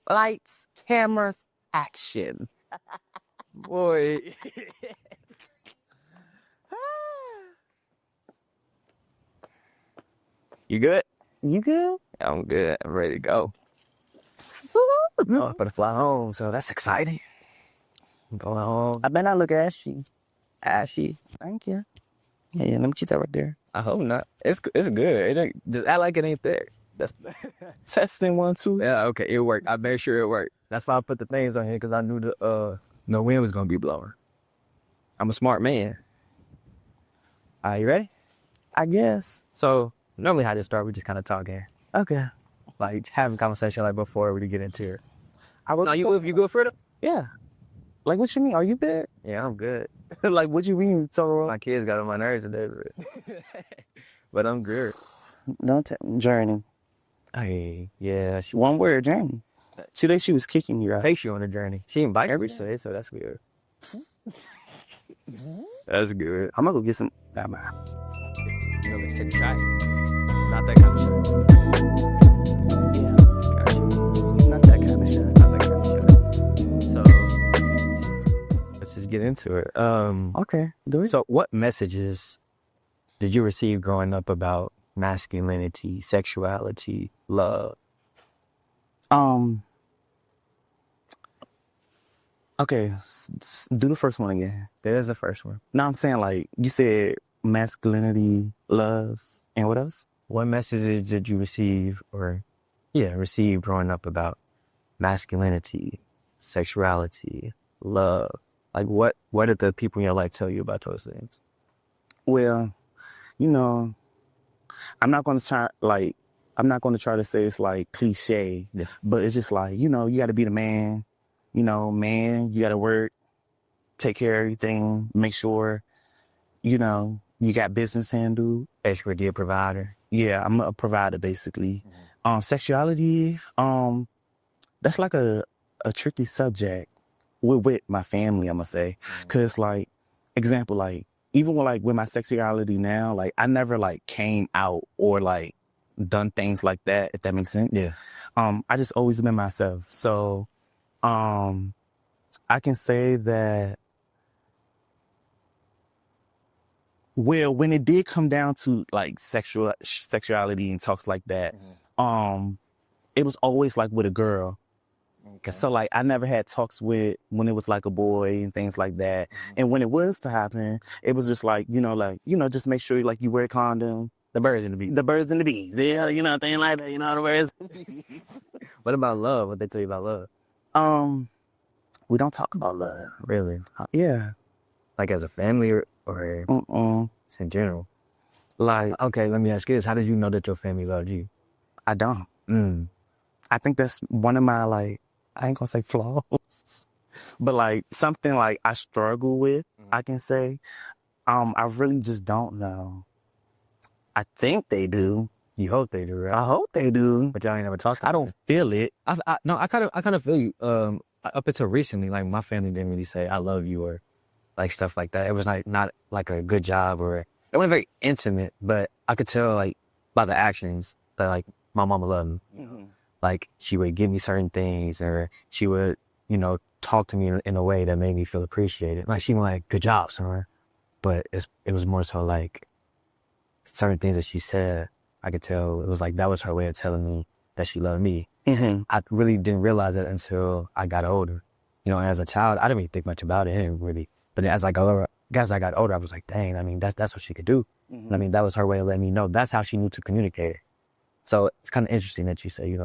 Lights, cameras, action. Boy. You good? You good? I'm good. I'm ready to go. No, I'm about to fly home, so that's exciting. I'm going home. I bet not look ashy. Ashy. Thank you. Yeah, let me keep that right there. I hope not. It's good. It ain't, just act like it ain't there. That's Testing 1, 2. yeah. Okay, it worked. I made sure it worked. That's why I put the things on here because I knew the no wind was gonna be blowing. I'm a smart man. Are you ready? I guess. So normally how this start, we just kind of talking, Okay. like having conversation like before we get into it. I was. No, you good for it? Yeah. Like, what you mean? Are you good? Yeah, I'm good. Like, what you mean? So, My kids got on my nerves today, but I'm good. don't journey. Hey, yeah, she One word, journey. Today she was kicking you out. takes you on a journey. She didn't bite every day, so that's weird. That's good. I'm gonna go get some. You know, let's take a shot. Not that kind of shot. Yeah. Gotcha. Not that kind of shit. Not that kind of shot. So let's just get into it. Okay. Do it. So what messages did you receive growing up about masculinity, sexuality, love? Okay. Do the first one again. There's the first one. No, I'm saying, like, you said masculinity, love, and what else? What messages did you receive receive growing up about masculinity, sexuality, love? Like what did the people in your life tell you about those things? Well, you know, I'm not going to try to say it's like cliche, Yeah. but it's just like, you got to be the man, you got to work, take care of everything, make sure, you got business handled. Basically, be a provider. Yeah, I'm a provider basically. Sexuality, that's like a tricky subject with my family, I'm gonna say. Cause like, example, like, even with my sexuality now, like, I never like came out or like done things like that, if that makes sense. Yeah. I just always been myself. So, I can say that, well, when it did come down to like sexuality and talks like that, it was always like with a girl. Okay. So like I never had talks when it was like a boy and things like that. And when it was to happen, it was just like, just make sure like you wear a condom. The birds and the bees. The birds and the bees. Yeah, thing like that, the birds. What about love? What they tell you about love? We don't talk about love. Really? Yeah. Like as a family or just in general? Like, Okay, let me ask you this. How did you know that your family loved you? I don't. I think that's one of my, like, I ain't gonna say flaws, but like something like I struggle with, I can say. I really just don't know. I think they do. You hope they do, right? I hope they do. But y'all ain't never talked. I don't feel it. I kind of feel you. Up until recently, like my family didn't really say I love you or like stuff like that. It was like not like a good job or it wasn't very intimate, but I could tell like by the actions that like my mama loved me. Like she would give me certain things or she would, talk to me in a way that made me feel appreciated. Like she was like, good job, son. But it was more so like certain things that she said, I could tell it was like that was her way of telling me that she loved me. I really didn't realize that until I got older. As a child, I didn't really think much about it really. But as I got older, I was like, dang, I mean, that's what she could do. I mean, that was her way of letting me know. That's how she knew to communicate it. So it's kind of interesting that you say,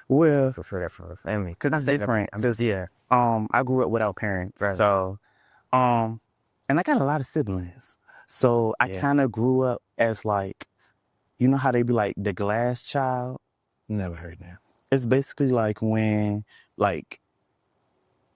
Well, prefer that from her family. Cause that's different. I grew up without parents. Right. So, and I got a lot of siblings. So I kind of grew up as like, how they be like the glass child? Never heard that. It's basically like when like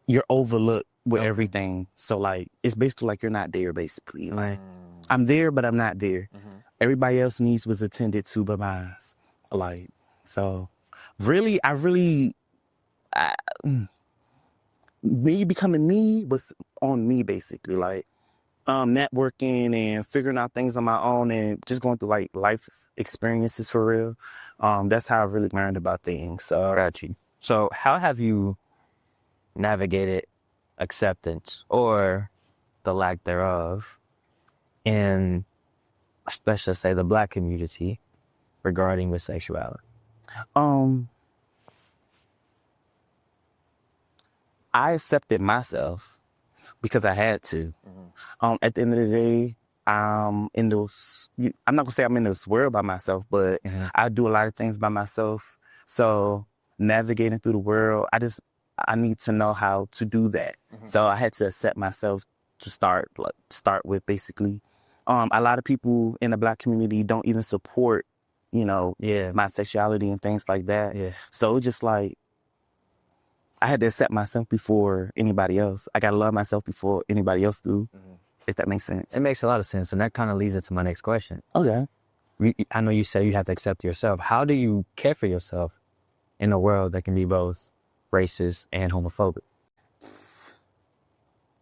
you're overlooked with everything. So like, it's basically like you're not there basically. Like I'm there, but I'm not there. Everybody else's needs was attended to by mine. Like, so really, me becoming me was on me basically, like, networking and figuring out things on my own and just going through like life experiences for real. That's how I really learned about things. So Got you. So how have you navigated acceptance or the lack thereof in, let's just say, the Black community regarding with sexuality? I accepted myself because I had to. At the end of the day, I'm not gonna say I'm in this world by myself, but I do a lot of things by myself. So navigating through the world, I need to know how to do that. So I had to accept myself to start with basically. A lot of people in the Black community don't even support, my sexuality and things like that. Yeah. So it's just like, I had to accept myself before anybody else. I gotta love myself before anybody else do, if that makes sense. It makes a lot of sense. And that kind of leads into my next question. Okay. I know you say you have to accept yourself. How do you care for yourself in a world that can be both racist and homophobic?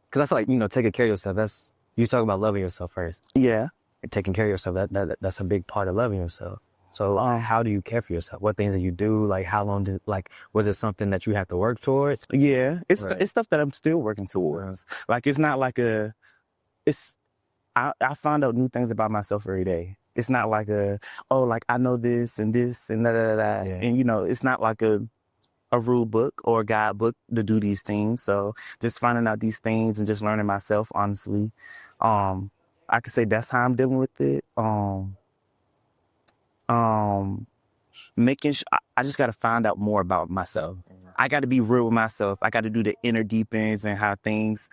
Because I feel like, taking care of yourself, you talk about loving yourself first. Yeah. And taking care of yourself, that's a big part of loving yourself. So how do you care for yourself? What things do you do? Like, how long was it something that you have to work towards? Yeah. It's stuff that I'm still working towards. Like, it's not like I find out new things about myself every day. It's not like I know this and this and da da da. Yeah. And, it's not like a rule book or a guidebook to do these things. So just finding out these things and just learning myself, honestly. I could say that's how I'm dealing with it. Making sure I just got to find out more about myself. I got to be real with myself. I got to do the inner deep ends and how things,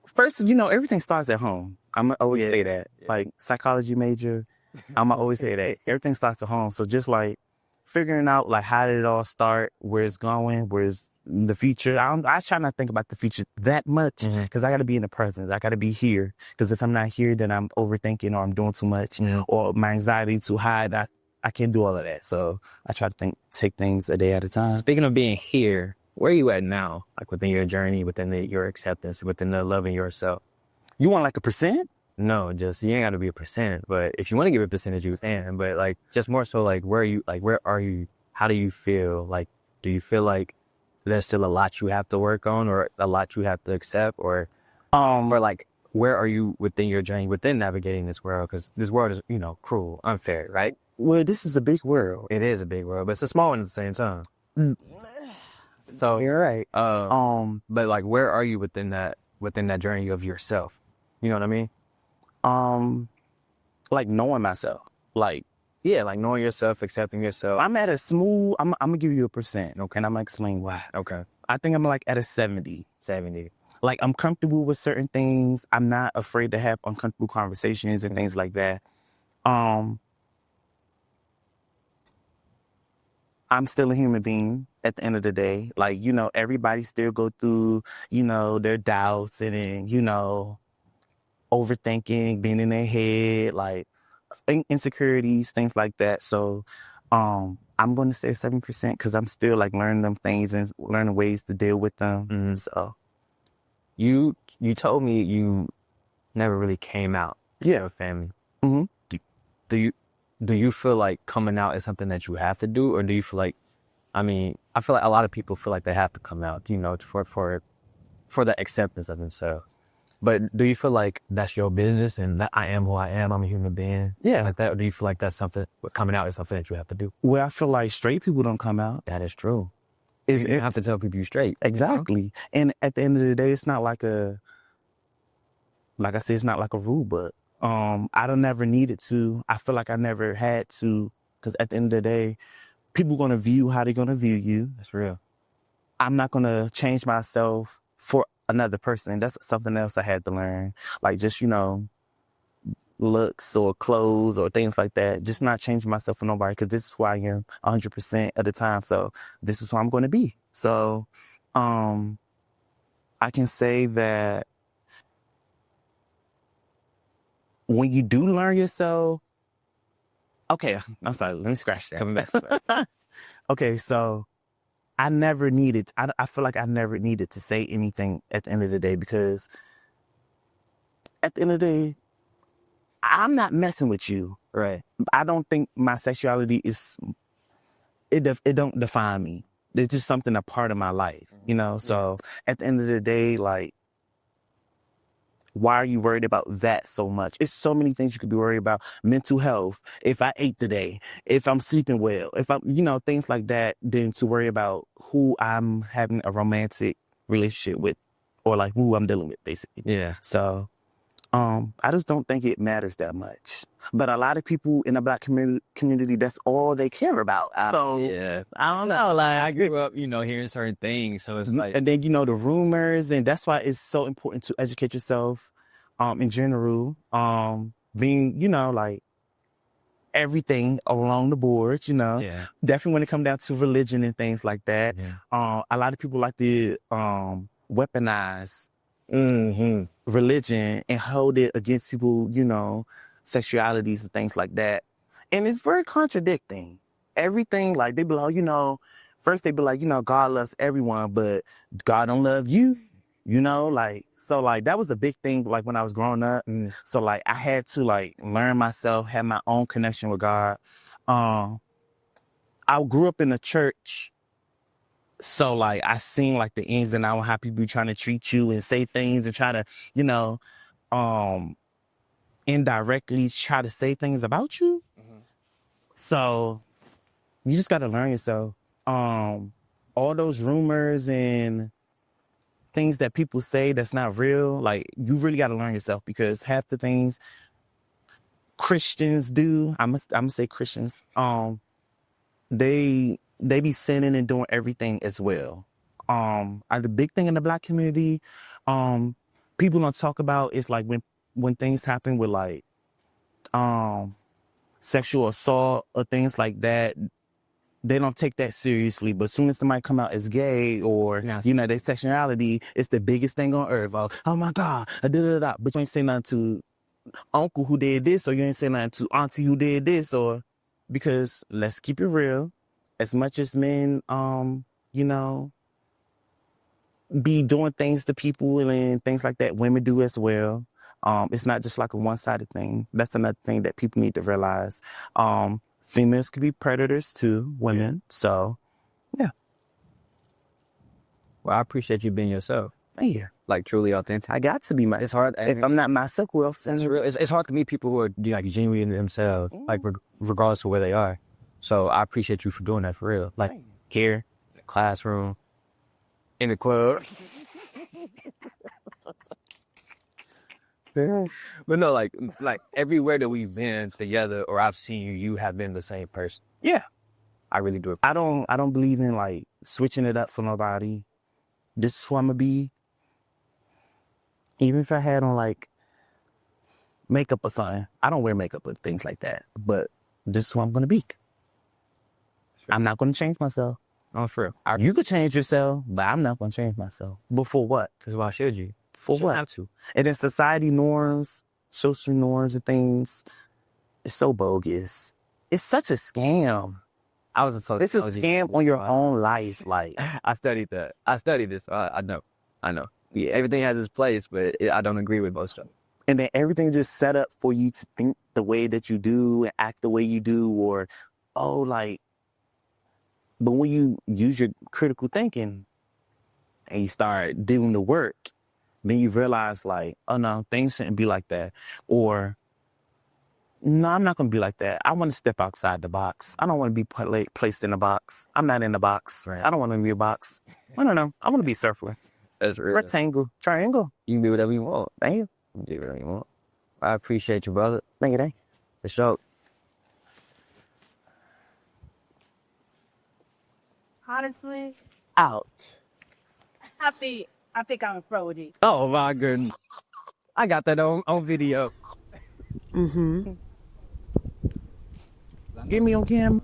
first, everything starts at home. I'm going to always say that. Yeah. Like, psychology major, I'm going to always say that. Everything starts at home. So just like figuring out like how did it all start, where it's going, where's the future. I try not to think about the future that much because I got to be in the present. I got to be here because if I'm not here, then I'm overthinking or I'm doing too much or my anxiety too high. I can't do all of that. So I try to take things a day at a time. Speaking of being here, where are you at now? Like within your journey, within your acceptance, within the loving yourself? You want like a percent? No, just you ain't got to be a percent. But if you want to give a percentage, you can. But like just more so like where are you? How do you feel? Like, do you feel like there's still a lot you have to work on or a lot you have to accept or like where are you within your journey, within navigating this world? Because this world is, cruel, unfair, right? Well, this is a big world. It is a big world, but it's a small one at the same time. So you're right. But like, where are you within that journey of yourself? You know what I mean? Like knowing myself, like. Yeah, like knowing yourself, accepting yourself. I'm at a smooth, I'm going to give you a percent, okay? And I'm going to explain why. Okay. I think I'm like at a 70. 70. Like I'm comfortable with certain things. I'm not afraid to have uncomfortable conversations and things like that. I'm still a human being at the end of the day. Like, everybody still go through, their doubts and then, overthinking, being in their head, like, insecurities, things like that. So I'm going to say 7% because I'm still like learning them things and learning ways to deal with them. So you told me you never really came out to your family. Do you feel like coming out is something that you have to do, or do you feel like, I feel like a lot of people feel like they have to come out, for the acceptance of themselves. But do you feel like that's your business and that I am who I am, I'm a human being? Yeah. Like that? Or do you feel like that's something, coming out is something that you have to do? Well, I feel like straight people don't come out. That is true. You have to tell people you're straight. Exactly. And at the end of the day, it's not like like I said, it's not like a rule book. I don't never needed to. I feel like I never had to because at the end of the day, people going to view how they're going to view you. That's real. I'm not going to change myself for another person. That's something else I had to learn. Like just, looks or clothes or things like that. Just not changing myself for nobody because this is who I am 100% of the time. So this is who I'm going to be. So I can say that when you do learn yourself, okay, I'm sorry, let me scratch that. Coming back. Okay, so I feel like I never needed to say anything at the end of the day because at the end of the day, I'm not messing with you. Right. I don't think my sexuality is it don't define me. It's just something a part of my life, you know? So at the end of the day, like, why are you worried about that so much? It's so many things you could be worried about. Mental health, if I ate today, if I'm sleeping well, if I'm, you know, things like that, than to worry about who I'm having a romantic relationship with or like who I'm dealing with, basically. Yeah. So, I just don't think it matters that much. But a lot of people in the Black community, that's all they care about. So, Yeah. I don't know. Like, I grew up, hearing certain things. So it's like, and then, you know, the rumors, and that's why it's so important to educate yourself, in general, being, you know, like everything along the board, you know, yeah. definitely when it comes down to religion and things like that. Yeah. A lot of people like to, weaponize religion and hold it against people, you know, sexualities and things like that. And it's very contradicting. Everything, like, they be like, you know, first they be like, you know, God loves everyone, but God don't love you, you know, like, so like that was a big thing, like when I was growing up. So like I had to like learn myself, have my own connection with God. I grew up in a church. So like I seen like the ins and outs, how people be trying to treat you and say things and try to, you know, indirectly try to say things about you. So you just got to learn yourself. All those rumors and things that people say that's not real, like you really got to learn yourself, because half the things Christians do, I'm gonna say Christians, they be sinning and doing everything as well. The big thing in the Black community, people don't talk about is like when things happen with like sexual assault or things like that, they don't take that seriously. But as soon as somebody come out as gay or, you know, their sexuality, it's the biggest thing on earth. Oh my God, But you ain't say nothing to uncle who did this, or you ain't say nothing to auntie who did this, or, because let's keep it real, as much as men, you know, be doing things to people and things like that, women do as well. It's not just like a one-sided thing. That's another thing that people need to realize. Females could be predators too, women. So, yeah. Well, I appreciate you being yourself. Yeah. Like truly authentic. I got to be myself. It's hard. If I'm not myself, who else? It's real. It's hard to meet people who are like genuine themselves, like regardless of where they are. So I appreciate you for doing that for real. Like here, in the classroom, in the club. But no, like everywhere that we've been together or I've seen you, you have been the same person. Yeah. I really do. I don't believe in like switching it up for nobody. This is who I'm gonna be. Even if I had on like makeup or something, I don't wear makeup or things like that. But this is who I'm gonna be. Sure. I'm not gonna change myself. Oh, for real. You could change yourself, but I'm not gonna change myself. But for what? Because why should you? For what? Have to. And then society norms, social norms and things, it's so bogus. It's such a scam. This is a scam on your own life. Like, I studied that. I studied this. So I know. Yeah, everything has its place, but I don't agree with most of it. And then everything just set up for you to think the way that you do and act the way you do, or, but when you use your critical thinking and you start doing the work, then you realize like, oh no, things shouldn't be like that. Or, no, I'm not going to be like that. I want to step outside the box. I don't want to be placed in a box. I'm not in the box. Right. I don't want to be a box. I don't know. I want to be circular. That's real. Rectangle. Triangle. You can be whatever you want. Thank you. You can do whatever you want. I appreciate you, brother. Thank you. For sure. Honestly, Out. I think I'm a pro with it. Oh my goodness. I got that on video. Get me on camera.